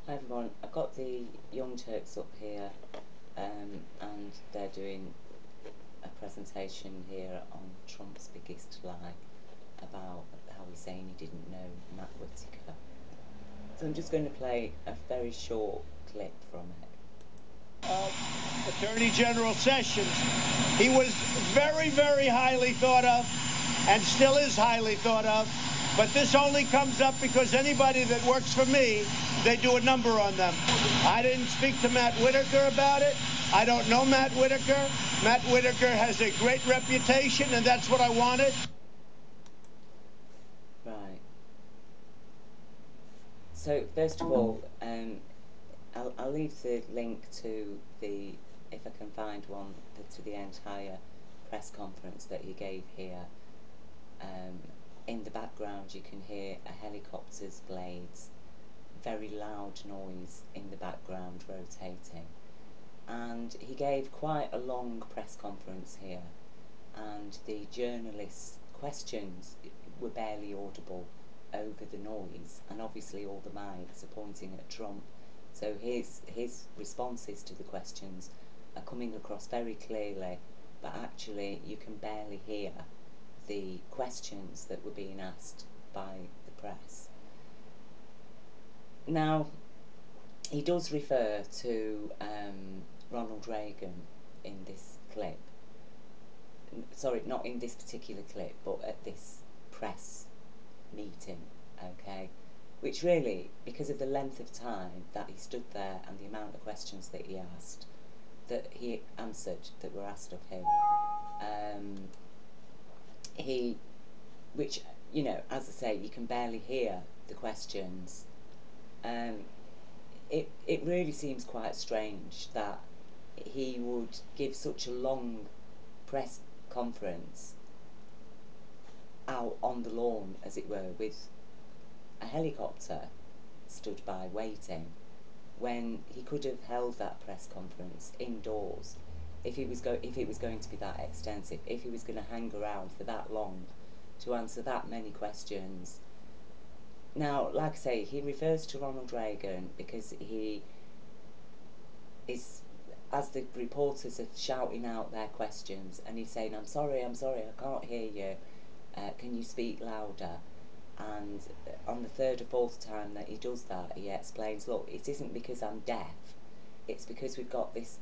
Hi everyone, I've got the Young Turks up here and they're doing a presentation here on Trump's biggest lie about how he's saying he didn't know Matt Whitaker. So I'm just going to play a very short clip from it. Attorney General Sessions, he was very, very highly thought of and still is highly thought of, but this only comes up because anybody that works for me, they do a number on them. I didn't speak to Matt Whitaker about it. I don't know Matt Whitaker. Matt Whitaker has a great reputation, and that's what I wanted. Right. So first of all, I'll leave the link to the, if I can find one, to the entire press conference that he gave here. In the background you can hear a helicopter's blades, very loud noise in the background rotating. And he gave quite a long press conference here, and the journalists' questions were barely audible over the noise, and obviously all the mics are pointing at Trump. So his responses to the questions are coming across very clearly, but actually you can barely hear the questions that were being asked by the press. Now, he does refer to Ronald Reagan in this clip. Sorry, not in this particular clip, but at this press meeting, okay? Which really, because of the length of time that he stood there and the amount of questions that he asked, that he answered, that were asked of him, which, you know, as I say, you can barely hear the questions. It really seems quite strange that he would give such a long press conference out on the lawn, as it were, with a helicopter stood by waiting, when he could have held that press conference indoors if it was going to be that extensive, if he was going to hang around for that long to answer that many questions. Now, like I say, he refers to Ronald Reagan because he is, as the reporters are shouting out their questions, and he's saying, I'm sorry, I can't hear you, can you speak louder? And on the third or fourth time that he does that, he explains, look, it isn't because I'm deaf, it's because we've got this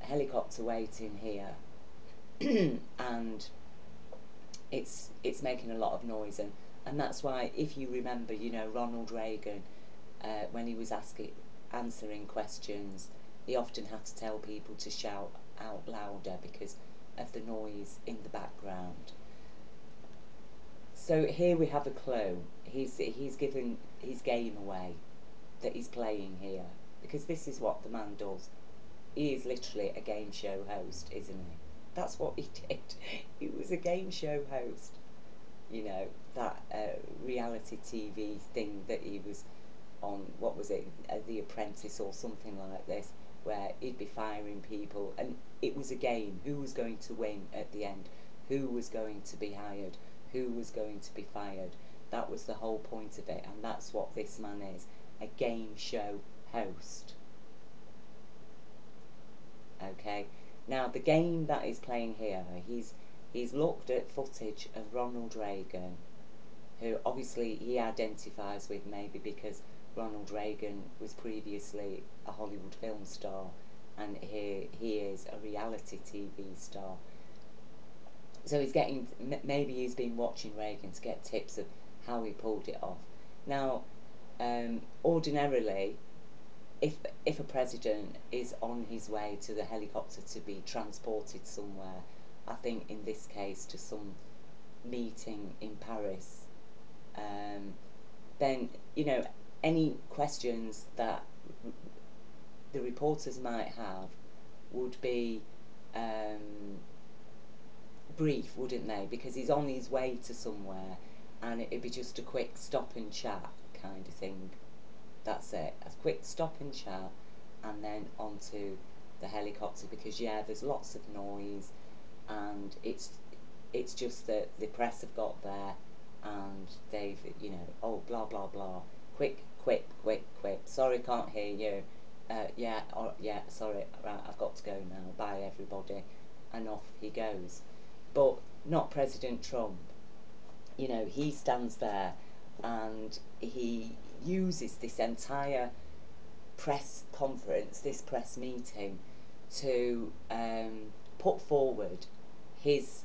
helicopter waiting here and it's making a lot of noise, and that's why, if you remember, you know, Ronald Reagan, when he was answering questions, he often had to tell people to shout out louder because of the noise in the background. So here we have a clue. He's given his game away that he's playing here, because this is what the man does. He is literally a game show host, isn't he? That's what he did. He was a game show host. You know, that reality TV thing that he was on, what was it, The Apprentice or something like this, where he'd be firing people, and it was a game. Who was going to win at the end? Who was going to be hired? Who was going to be fired? That was the whole point of it, and that's what this man is, a game show host. Okay, now the game that he's playing here, he's looked at footage of Ronald Reagan, who obviously he identifies with, maybe because Ronald Reagan was previously a Hollywood film star, and here he is a reality TV star. So he's getting, maybe he's been watching Reagan to get tips of how he pulled it off. Now, ordinarily, if a president is on his way to the helicopter to be transported somewhere, I think in this case to some meeting in Paris, then, you know, any questions that the reporters might have would be brief, wouldn't they? Because he's on his way to somewhere, and it'd be just a quick stop and chat kind of thing. That's it, a quick stop and chat, and then onto the helicopter, because yeah, there's lots of noise, and it's just that the press have got there, and they've, you know, oh, blah blah blah, quick, sorry, can't hear you. Yeah, yeah, sorry, right, I've got to go now. Bye, everybody. And off he goes. But not President Trump. You know, he stands there and he uses this entire press conference, this press meeting, to put forward his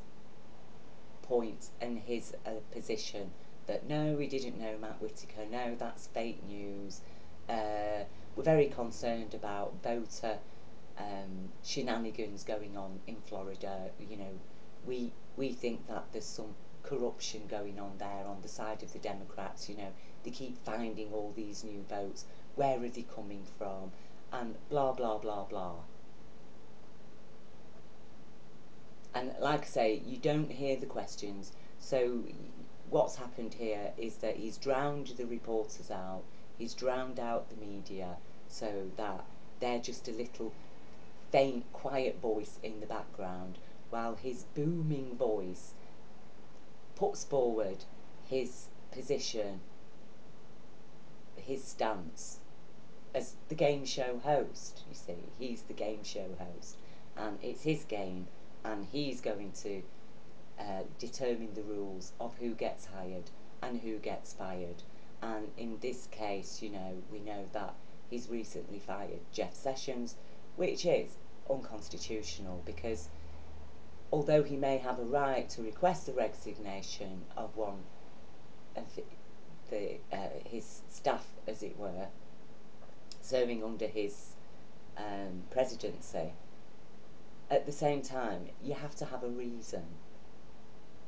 point and his position that no, we didn't know Matt Whitaker, no, that's fake news. We're very concerned about voter shenanigans going on in Florida. You know, we think that there's some corruption going on there on the side of the Democrats. You know, they keep finding all these new votes. Where are they coming from? And blah, blah, blah, blah. And like I say, you don't hear the questions. So what's happened here is that he's drowned the reporters out. He's drowned out the media so that they're just a little faint, quiet voice in the background, while his booming voice puts forward his position, his stance as the game show host. You see, he's the game show host, and it's his game, and he's going to determine the rules of who gets hired and who gets fired. And in this case, you know, we know that he's recently fired Jeff Sessions, which is unconstitutional, because although he may have a right to request the resignation of one of his staff, as it were, serving under his presidency, at the same time, you have to have a reason.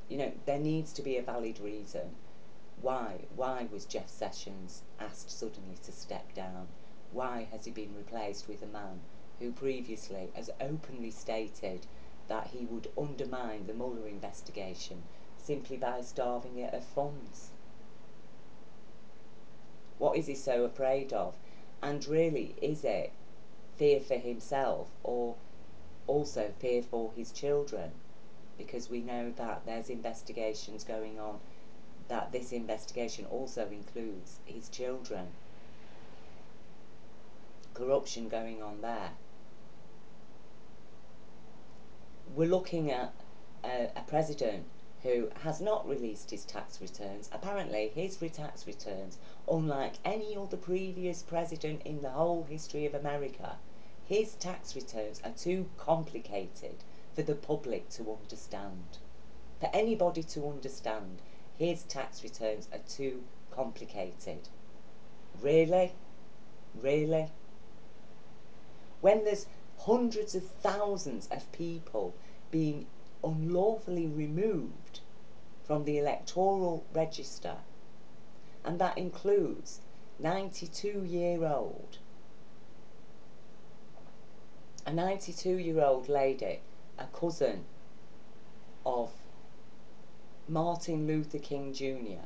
You know, there needs to be a valid reason. Why was Jeff Sessions asked suddenly to step down? Why has he been replaced with a man who previously has openly stated that he would undermine the Mueller investigation simply by starving it of funds? What is he so afraid of? And really, is it fear for himself or also fear for his children? Because we know that there's investigations going on, that this investigation also includes his children. Corruption going on there. We're looking at a president who has not released his tax returns. Apparently his tax returns, unlike any other previous president in the whole history of America, his tax returns are too complicated for the public to understand. For anybody to understand, his tax returns are too complicated. Really? Really? When there's hundreds of thousands of people being unlawfully removed from the electoral register, and that includes 92-year-old, a 92-year-old lady, a cousin of Martin Luther King Jr.,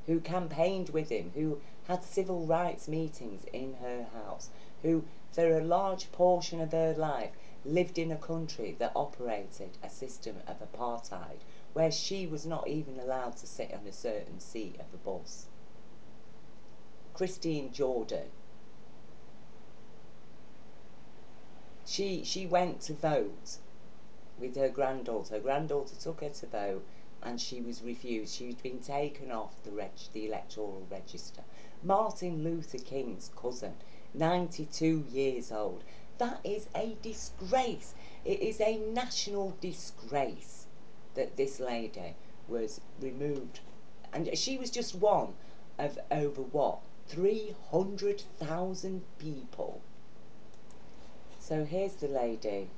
who campaigned with him, who had civil rights meetings in her house, who for a large portion of her life lived in a country that operated a system of apartheid, where she was not even allowed to sit on a certain seat of a bus. Christine Jordan. She went to vote with her granddaughter. Her granddaughter took her to vote and she was refused. She'd been taken off the electoral register. Martin Luther King's cousin, 92 years old. That is a disgrace. It is a national disgrace that this lady was removed. And she was just one of over, what, 300,000 people. So here's the lady,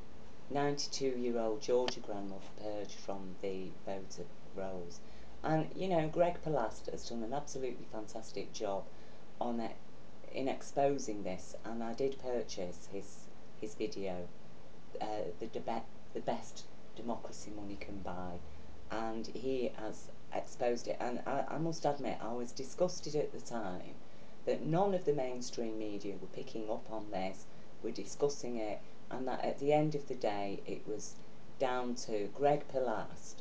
92-year-old Georgia grandmother, purged from the voter rolls. And, you know, Greg Palast has done an absolutely fantastic job on it, in exposing this, and I did purchase his video, the best democracy money can buy, and he has exposed it. And I must admit, I was disgusted at the time that none of the mainstream media were picking up on this, were discussing it, and that at the end of the day it was down to Greg Palast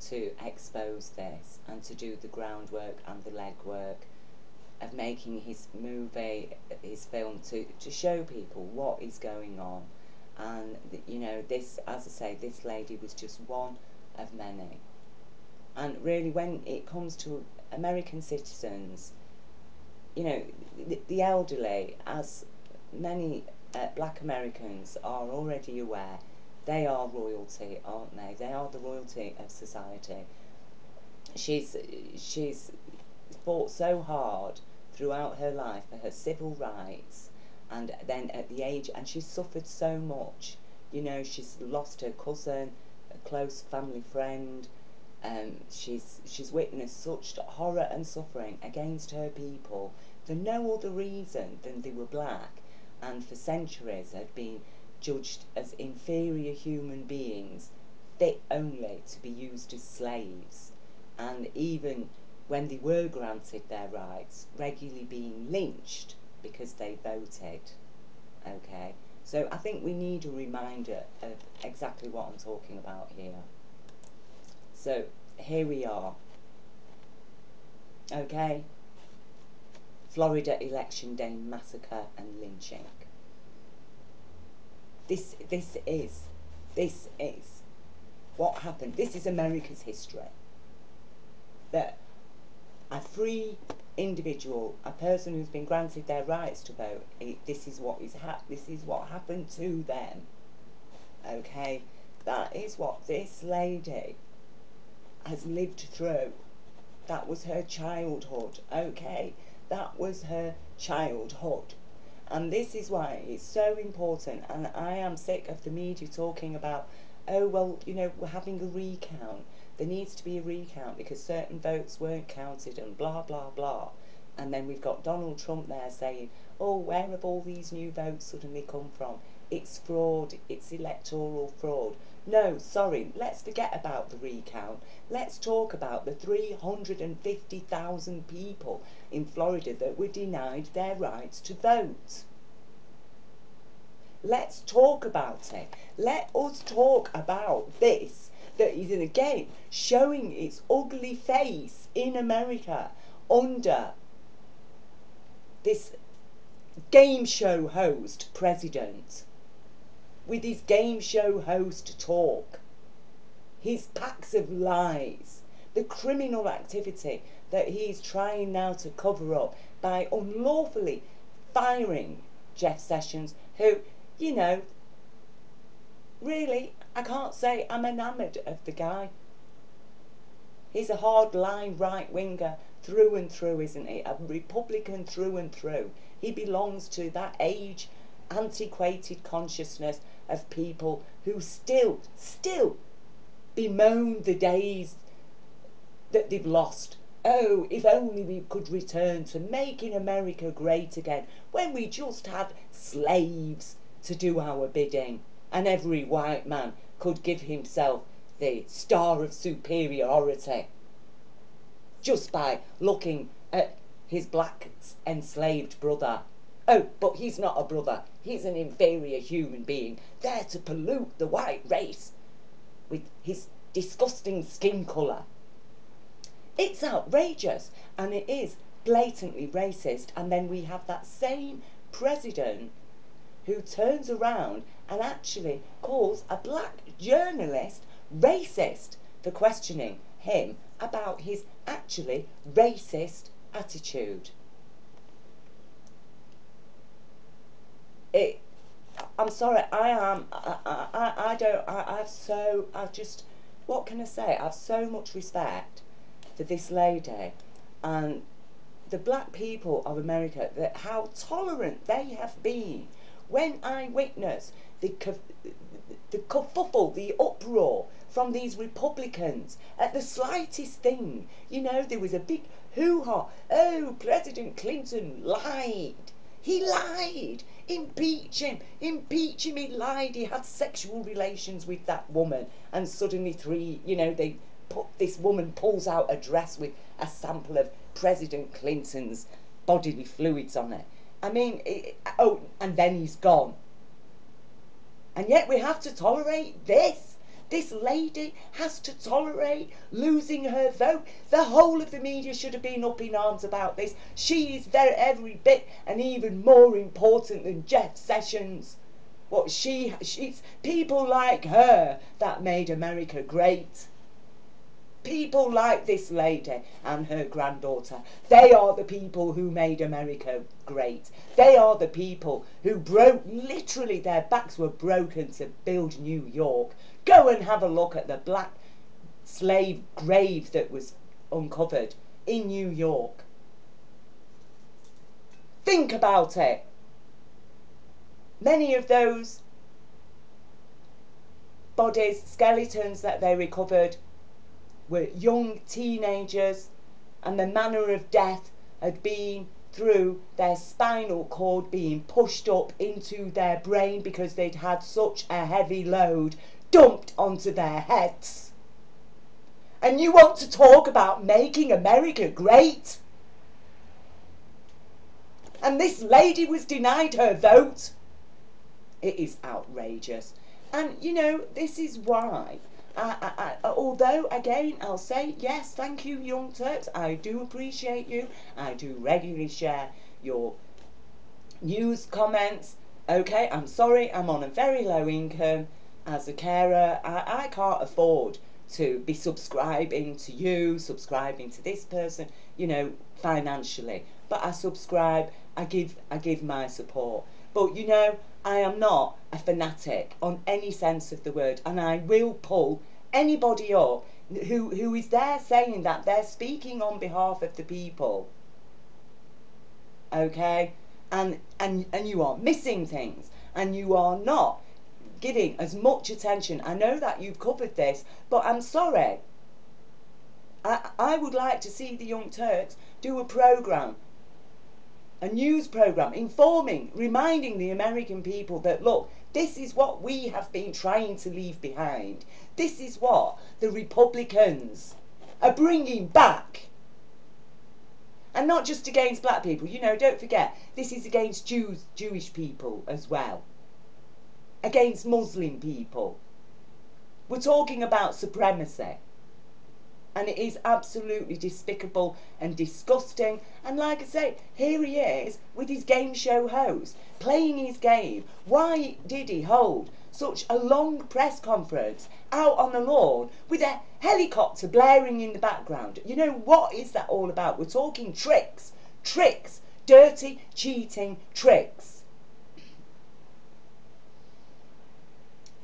to expose this and to do the groundwork and the legwork of making his movie, his film, to show people what is going on. And, you know, this, as I say, this lady was just one of many. And really, when it comes to American citizens, you know, the elderly, as many black Americans are already aware, they are royalty, aren't they? They are the royalty of society. She's fought so hard throughout her life for her civil rights, and then at the age, and she's suffered so much. You know, she's lost her cousin, a close family friend. She's witnessed such horror and suffering against her people for no other reason than they were black, and for centuries had been judged as inferior human beings, fit only to be used as slaves. And even when they were granted their rights, regularly being lynched because they voted. Okay, so I think we need a reminder of exactly what I'm talking about here. So here we are. Okay, Florida election day massacre and lynching. This is what happened. This is America's history. That a free individual, a person who's been granted their rights to vote, this is what happened to them. Okay, that is what this lady has lived through. That was her childhood. Okay, that was her childhood. And this is why it's so important, and I am sick of the media talking about, oh, well, you know, we're having a recount. There needs to be a recount because certain votes weren't counted and blah, blah, blah. And then we've got Donald Trump there saying, oh, where have all these new votes suddenly come from? It's fraud, it's electoral fraud. No, sorry, let's forget about the recount. Let's talk about the 350,000 people in Florida that were denied their rights to vote. Let's talk about it. Let us talk about this, that is again showing its ugly face in America under this game show host president, with his game show host talk, his packs of lies, the criminal activity that he is trying now to cover up by unlawfully firing Jeff Sessions, who, you know, really, I can't say I'm enamoured of the guy. He's a hard-line right-winger through and through, isn't he? A Republican through and through. He belongs to that age, antiquated consciousness of people who still bemoan the days that they've lost. Oh, if only we could return to making America great again, when we just had slaves to do our bidding, and every white man could give himself the star of superiority just by looking at his black enslaved brother. Oh, but he's not a brother. He's an inferior human being, there to pollute the white race with his disgusting skin colour. It's outrageous, and it is blatantly racist. And then we have that same president who turns around and actually calls a black journalist racist for questioning him about his actually racist attitude. I'm sorry, what can I say? I have so much respect for this lady and the black people of America, that how tolerant they have been. When I witness the kerfuffle, the uproar from these Republicans at the slightest thing, you know, there was a big hoo-ha. Oh, President Clinton lied. He lied. Impeach him. Impeach him. He lied. He had sexual relations with that woman. And suddenly this woman pulls out a dress with a sample of President Clinton's bodily fluids on it. I mean, and then he's gone. And yet we have to tolerate this. This lady has to tolerate losing her vote. The whole of the media should have been up in arms about this. She is every bit and even more important than Jeff Sessions. What she's people like her that made America great. People like this lady and her granddaughter, they are the people who made America great. They are the people who broke, literally their backs were broken to build New York. Go and have a look at the black slave grave that was uncovered in New York. Think about it. Many of those bodies, skeletons that they recovered, were young teenagers, and the manner of death had been through their spinal cord being pushed up into their brain because they'd had such a heavy load dumped onto their heads. And you want to talk about making America great? And this lady was denied her vote? It is outrageous. And, you know, this is why, although, again, I'll say, yes, thank you, Young Turks. I do appreciate you. I do regularly share your news comments. Okay, I'm sorry, I'm on a very low income. As a carer, I can't afford to be subscribing to you, subscribing to this person, you know, financially. But I subscribe, I give my support. But, you know, I am not a fanatic on any sense of the word, and I will pull anybody up who is there saying that they're speaking on behalf of the people. Okay? And you are missing things, and you are not giving as much attention. I know that you've covered this, but I'm sorry. I would like to see the Young Turks do a programme, a news programme, informing, reminding the American people that, look, this is what we have been trying to leave behind. This is what the Republicans are bringing back. And not just against black people. You know, don't forget, this is against Jewish people as well. Against Muslim people. We're talking about supremacy. And it is absolutely despicable and disgusting. And like I say, here he is with his game show host, playing his game. Why did he hold such a long press conference out on the lawn with a helicopter blaring in the background? You know, what is that all about? We're talking tricks. Tricks. Dirty, cheating tricks.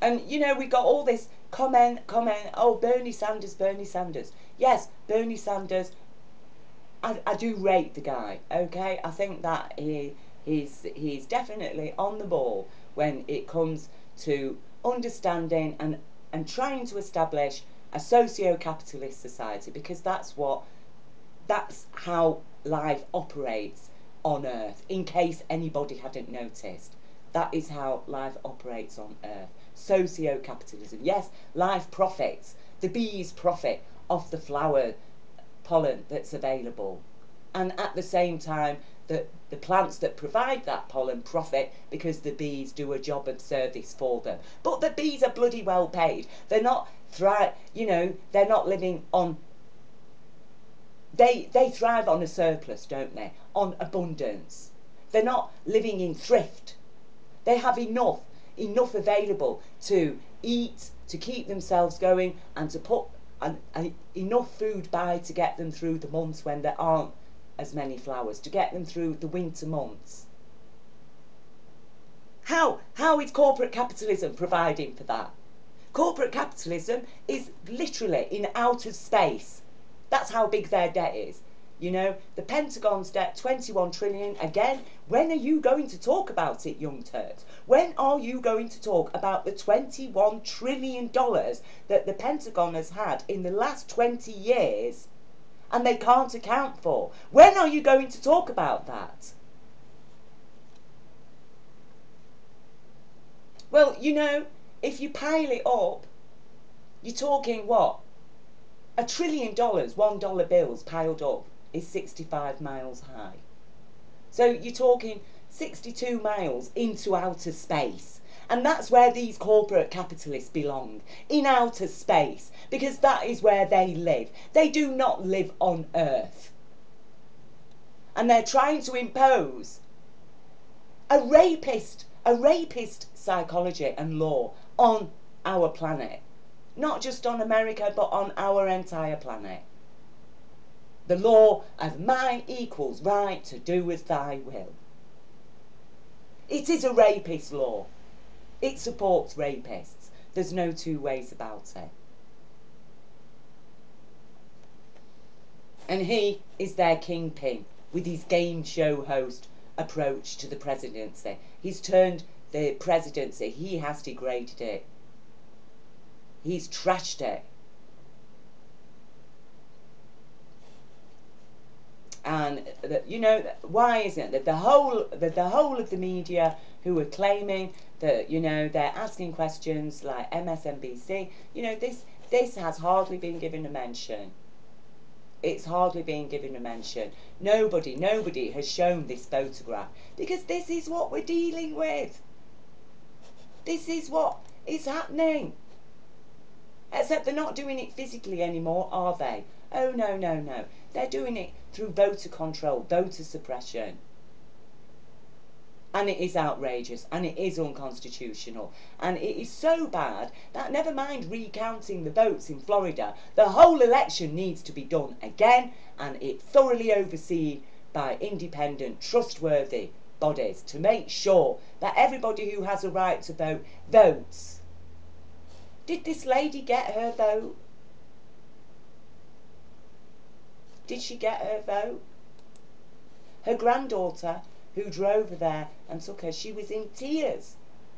And, you know, we got all this comment, oh, Bernie Sanders. Yes, Bernie Sanders, I do rate the guy, okay? I think that he's definitely on the ball when it comes to understanding and trying to establish a socio-capitalist society, because that's how life operates on Earth, in case anybody hadn't noticed. That is how life operates on Earth. Socio-capitalism. Yes, life profits. The bees profit off the flower pollen that's available. And at the same time, the plants that provide that pollen profit because the bees do a job of service for them. But the bees are bloody well paid. They're not they're not living on... They thrive on a surplus, don't they? On abundance. They're not living in thrift. They have enough available to eat, to keep themselves going, and to put enough food by to get them through the months when there aren't as many flowers, to get them through the winter months. How is corporate capitalism providing for that? Corporate capitalism is literally in outer space. That's how big their debt is. You know, the Pentagon's debt, 21 trillion. Again, when are you going to talk about it, Young Turks? When are you going to talk about the $21 trillion that the Pentagon has had in the last 20 years and they can't account for? When are you going to talk about that? Well, you know, if you pile it up, you're talking what? $1 trillion, $1 bills piled up is 65 miles high. So you're talking 62 miles into outer space. And that's where these corporate capitalists belong, in outer space, because that is where they live. They do not live on Earth. And they're trying to impose a rapist psychology and law on our planet. Not just on America, but on our entire planet. The law of might equals right to do as thy will. It is a rapist law. It supports rapists. There's no two ways about it. And he is their kingpin with his game show host approach to the presidency. He's turned the presidency, he has degraded it. He's trashed it. And you know, why isn't it that the whole of the media who are claiming that, you know, they're asking questions like MSNBC, you know, this has hardly been given a mention. It's hardly been given a mention. Nobody has shown this photograph, because this is what we're dealing with. This is what is happening. Except they're not doing it physically anymore, are they? Oh, no. They're doing it through voter control, voter suppression. And it is outrageous, and it is unconstitutional, and it is so bad that, never mind recounting the votes in Florida, the whole election needs to be done again, and it thoroughly overseen by independent, trustworthy bodies to make sure that everybody who has a right to vote votes. Did this lady get her vote? Did she get her vote? Her granddaughter, who drove her there and took her, she was in tears.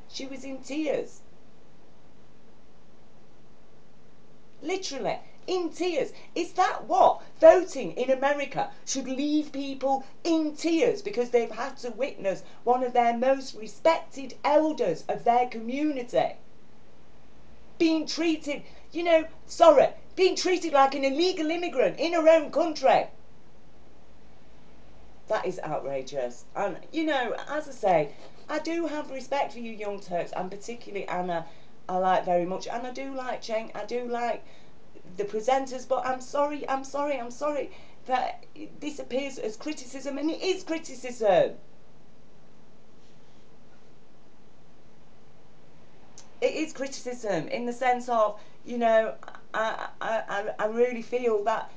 She was in tears. Literally, in tears. Is that what voting in America should leave people in tears because they've had to witness one of their most respected elders of their community being treated, being treated like an illegal immigrant in her own country? That is outrageous. And, you know, as I say, I do have respect for you Young Turks, and particularly Anna, I like very much. And I do like Cenk, I do like the presenters, but I'm sorry that this appears as criticism, and it is criticism. It is criticism in the sense of, you know, I really feel that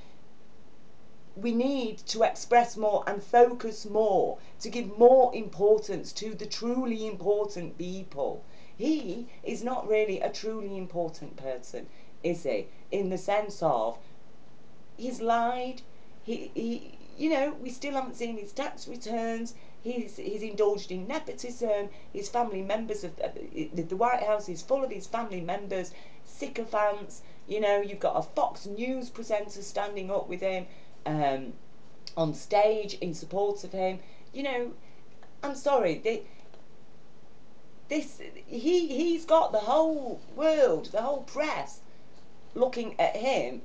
we need to express more and focus more, to give more importance to the truly important people. He is not really a truly important person, is he? In the sense of, he's lied, he you know, we still haven't seen his tax returns, he's indulged in nepotism, his family members of the White House is full of his family members, sycophants, you know, you've got a Fox News presenter standing up with him, on stage in support of him. You know, I'm sorry, he's got the whole world, the whole press looking at him.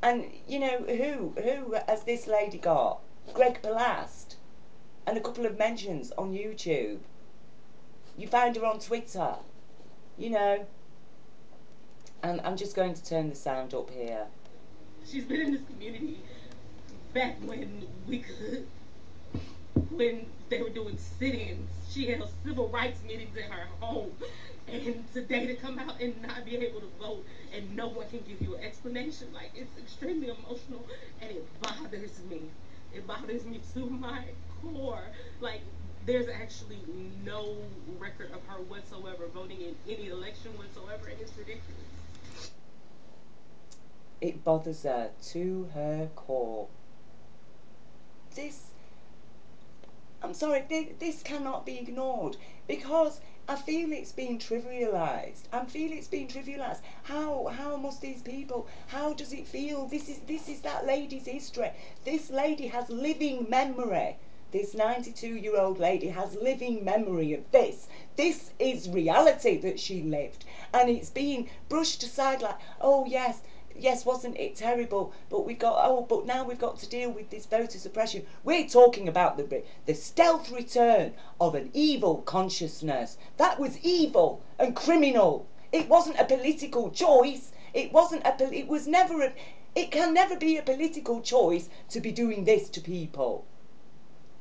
And, you know, who has this lady got? Greg Palast, and a couple of mentions on YouTube. You find her on Twitter, you know. And I'm just going to turn the sound up here. She's been in this community back when they were doing sit-ins. She held civil rights meetings in her home. And today to come out and not be able to vote and no one can give you an explanation, like, it's extremely emotional and it bothers me. It bothers me to my core. Like, there's actually no record of her whatsoever voting in any election whatsoever, and it's ridiculous. It bothers her to her core. I'm sorry, this cannot be ignored, because I feel it's being trivialised. How must these people, how does it feel? This is that lady's history. This lady has living memory. This 92-year-old lady has living memory of this. This is reality that she lived. And it's being brushed aside like, oh yes, yes, wasn't it terrible? But but now we've got to deal with this voter suppression. We're talking about the stealth return of an evil consciousness. That was evil and criminal. It wasn't a political choice. It was never it can never be a political choice to be doing this to people.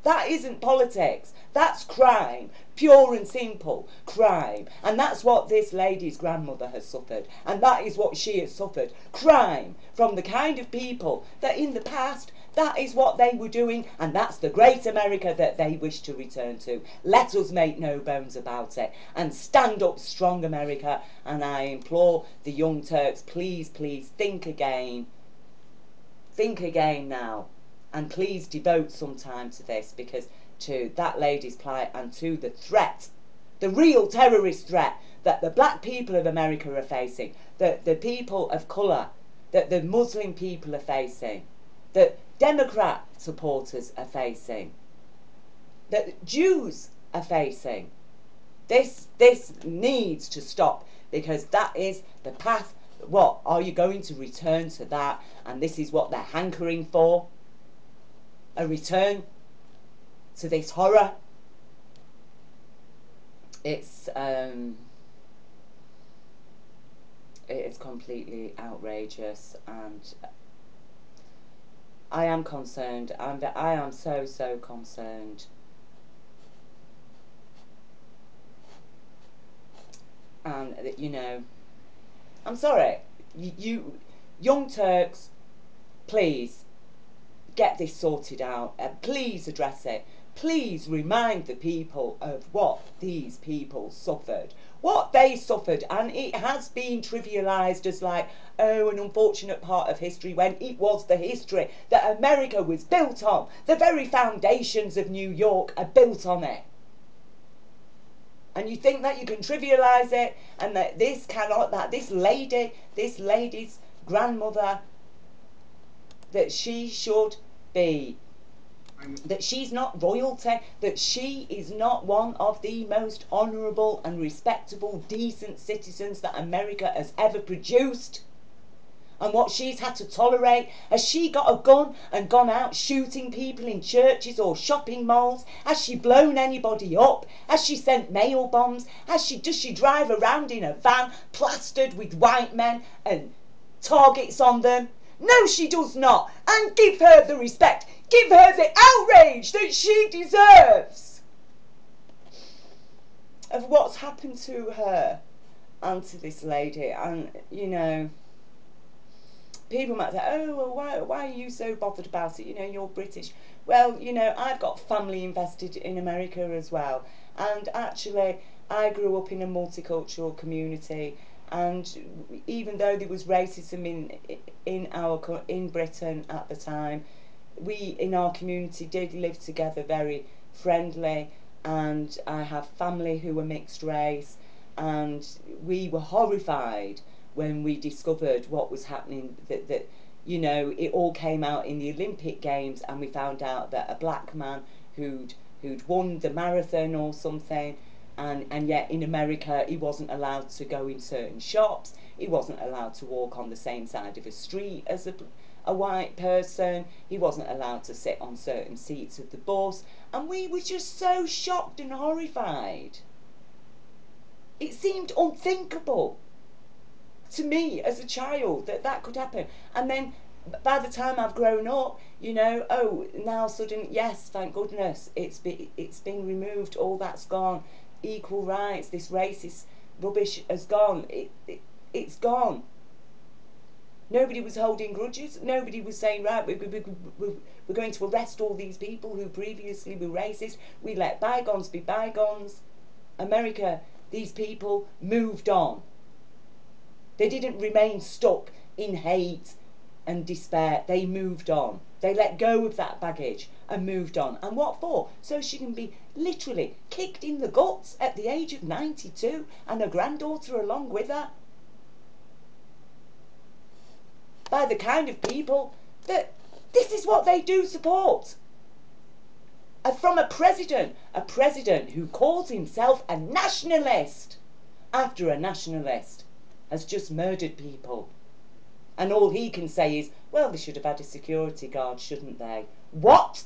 That isn't politics. That's crime. Pure and simple crime. And that's what this lady's grandmother has suffered. And that is what she has suffered. Crime from the kind of people that in the past, that is what they were doing. And that's the great America that they wish to return to. Let us make no bones about it. And stand up strong, America. And I implore the Young Turks, please, please think again. Think again now. And please devote some time to this, because to that lady's plight and to the threat, the real terrorist threat that the black people of America are facing, that the people of colour, that the Muslim people are facing, that Democrat supporters are facing, that Jews are facing. This needs to stop, because that is the path. What, are you going to return to that? And this is what they're hankering for. A return to this horror. It's completely outrageous, and I am concerned. I am so concerned. And you know, I'm sorry, you Young Turks, please get this sorted out. Please address it. Please remind the people of what these people suffered. What they suffered. And it has been trivialised as like, oh, an unfortunate part of history, when it was the history that America was built on. The very foundations of New York are built on it. And you think that you can trivialise it, and that this cannot, that this lady's grandmother, that she should be, that she's not royalty, that she is not one of the most honourable and respectable, decent citizens that America has ever produced. And what she's had to tolerate. Has she got a gun and gone out shooting people in churches or shopping malls? Has she blown anybody up? Has she sent mail bombs? Does she drive around in a van plastered with white men and targets on them? No, she does not. And give her the respect. Give her the outrage that she deserves of what's happened to her and to this lady. And, you know, people might say, oh, well, why are you so bothered about it? You know, you're British. Well, you know, I've got family invested in America as well. And actually, I grew up in a multicultural community. And even though there was racism in Britain at the time, we in our community did live together very friendly. And I have family who were mixed race, and we were horrified when we discovered what was happening, that you know, it all came out in the Olympic Games, and we found out that a black man who'd won the marathon or something, and yet in America he wasn't allowed to go in certain shops, he wasn't allowed to walk on the same side of a street as a white person, he wasn't allowed to sit on certain seats of the bus, and we were just so shocked and horrified. It seemed unthinkable to me as a child that could happen. And then by the time I've grown up, you know, oh, now suddenly, yes, thank goodness, it's been removed, all that's gone, equal rights, this racist rubbish has gone, it's gone. Nobody was holding grudges, nobody was saying, right, we're going to arrest all these people who previously were racist, we let bygones be bygones. America, these people moved on. They didn't remain stuck in hate and despair. They moved on. They let go of that baggage and moved on. And what for? So she can be literally kicked in the guts at the age of 92 and her granddaughter along with her. By the kind of people that this is what they do support. From a president who calls himself a nationalist after a nationalist has just murdered people. And all he can say is, well, they should have had a security guard, shouldn't they? What?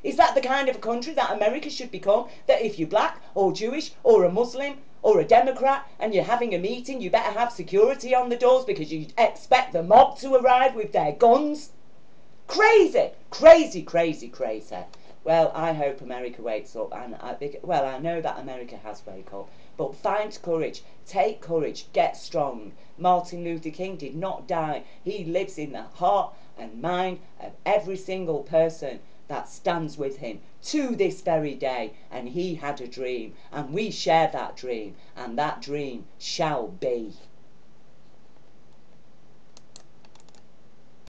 Is that the kind of a country that America should become? That if you're black or Jewish or a Muslim or a Democrat and you're having a meeting, you better have security on the doors because you expect the mob to arrive with their guns? Crazy, crazy, crazy, crazy. Well, I hope America wakes up, and I know that America has woke up, but find courage, take courage, get strong. Martin Luther King did not die. He lives in the heart and mind of every single person that stands with him to this very day, and he had a dream, and we share that dream, and that dream shall be.